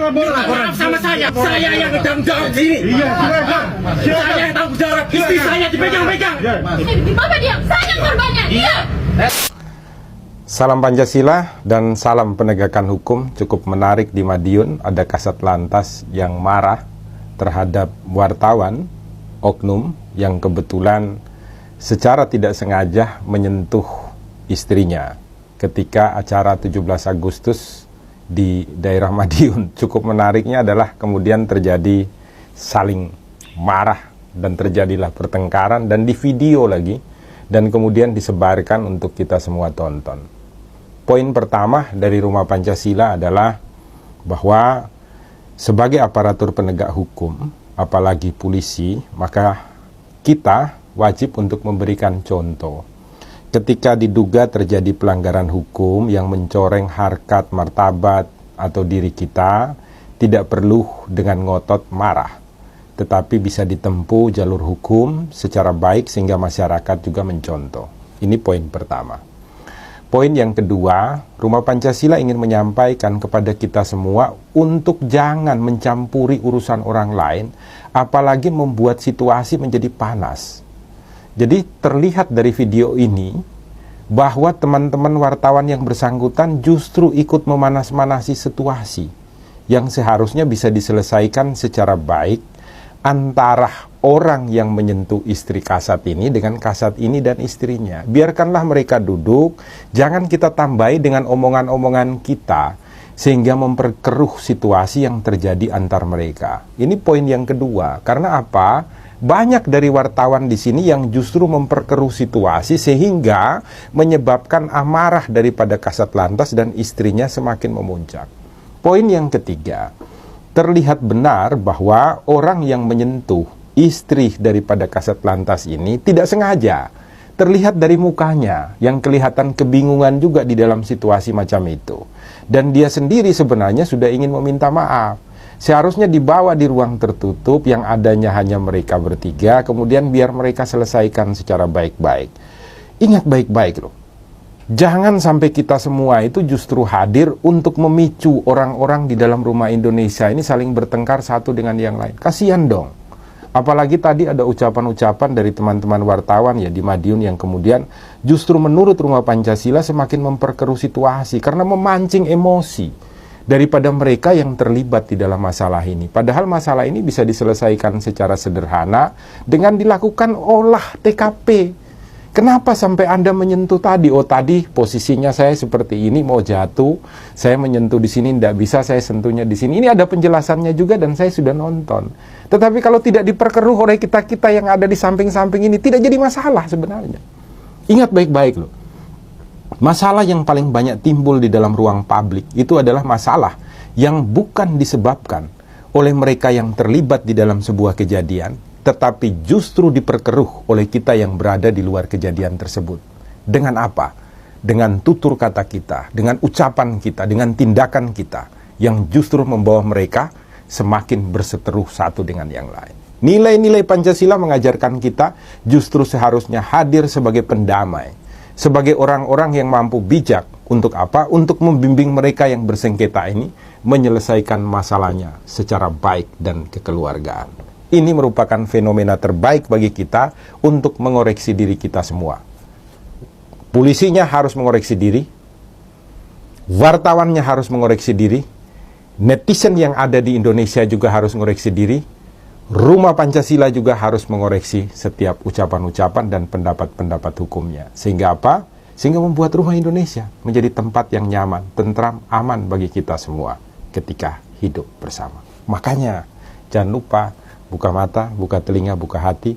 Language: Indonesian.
Maaf sama saya yang tanggung jawab sini. Iya, silakan. Saya yang tanggung jawab, istri saya dipegang-pegang. Bapak diam, saya korbannya, diam. Salam Pancasila dan salam penegakan hukum. Cukup menarik di Madiun ada kasat lantas yang marah terhadap wartawan oknum yang kebetulan secara tidak sengaja menyentuh istrinya ketika acara 17 Agustus di daerah Madiun. Cukup menariknya adalah kemudian terjadi saling marah dan terjadilah pertengkaran dan di video lagi dan kemudian disebarkan untuk kita semua tonton. Poin pertama dari Rumah Pancasila adalah bahwa sebagai aparatur penegak hukum, apalagi polisi, maka kita wajib untuk memberikan contoh. Ketika diduga terjadi pelanggaran hukum yang mencoreng harkat, martabat, atau diri kita, tidak perlu dengan ngotot marah, tetapi bisa ditempuh jalur hukum secara baik sehingga masyarakat juga mencontoh. Ini poin pertama. Poin yang kedua, Rumah Pancasila ingin menyampaikan kepada kita semua untuk jangan mencampuri urusan orang lain, apalagi membuat situasi menjadi panas. Jadi terlihat dari video ini bahwa teman-teman wartawan yang bersangkutan justru ikut memanas-manasi situasi yang seharusnya bisa diselesaikan secara baik antara orang yang menyentuh istri kasat ini dengan kasat ini dan istrinya. Biarkanlah mereka duduk, jangan kita tambahi dengan omongan-omongan kita sehingga memperkeruh situasi yang terjadi antar mereka. Ini poin yang kedua. Karena apa? Banyak dari wartawan di sini yang justru memperkeruh situasi sehingga menyebabkan amarah daripada kasat lantas dan istrinya semakin memuncak. Poin yang ketiga, terlihat benar bahwa orang yang menyentuh istri daripada kasat lantas ini tidak sengaja. Terlihat dari mukanya yang kelihatan kebingungan juga di dalam situasi macam itu. Dan dia sendiri sebenarnya sudah ingin meminta maaf. Seharusnya dibawa di ruang tertutup yang adanya hanya mereka bertiga, kemudian biar mereka selesaikan secara baik-baik. Ingat baik-baik loh. Jangan sampai kita semua itu justru hadir untuk memicu orang-orang di dalam rumah Indonesia ini saling bertengkar satu dengan yang lain. Kasihan dong. Apalagi tadi ada ucapan-ucapan dari teman-teman wartawan ya di Madiun yang kemudian justru menurut Rumah Pancasila semakin memperkeruh situasi karena memancing emosi daripada mereka yang terlibat di dalam masalah ini. Padahal masalah ini bisa diselesaikan secara sederhana dengan dilakukan olah TKP. Kenapa sampai Anda menyentuh tadi? Oh tadi posisinya saya seperti ini mau jatuh, saya menyentuh di sini tidak bisa, saya sentuhnya di sini. Ini ada penjelasannya juga dan saya sudah nonton. Tetapi kalau tidak diperkeruh oleh kita-kita yang ada di samping-samping ini tidak jadi masalah sebenarnya. Ingat baik-baik loh. Masalah yang paling banyak timbul di dalam ruang publik itu adalah masalah yang bukan disebabkan oleh mereka yang terlibat di dalam sebuah kejadian, tetapi justru diperkeruh oleh kita yang berada di luar kejadian tersebut. Dengan apa? Dengan tutur kata kita, dengan ucapan kita, dengan tindakan kita, yang justru membawa mereka semakin berseteruh satu dengan yang lain. Nilai-nilai Pancasila mengajarkan kita justru seharusnya hadir sebagai pendamai, sebagai orang-orang yang mampu bijak. Untuk apa? Untuk membimbing mereka yang bersengketa ini menyelesaikan masalahnya secara baik dan kekeluargaan. Ini merupakan fenomena terbaik bagi kita untuk mengoreksi diri kita semua. Polisinya harus mengoreksi diri, wartawannya harus mengoreksi diri, netizen yang ada di Indonesia juga harus mengoreksi diri, Rumah Pancasila juga harus mengoreksi setiap ucapan-ucapan dan pendapat-pendapat hukumnya. Sehingga apa? Sehingga membuat Rumah Indonesia menjadi tempat yang nyaman, tentram, aman bagi kita semua ketika hidup bersama. Makanya jangan lupa buka mata, buka telinga, buka hati.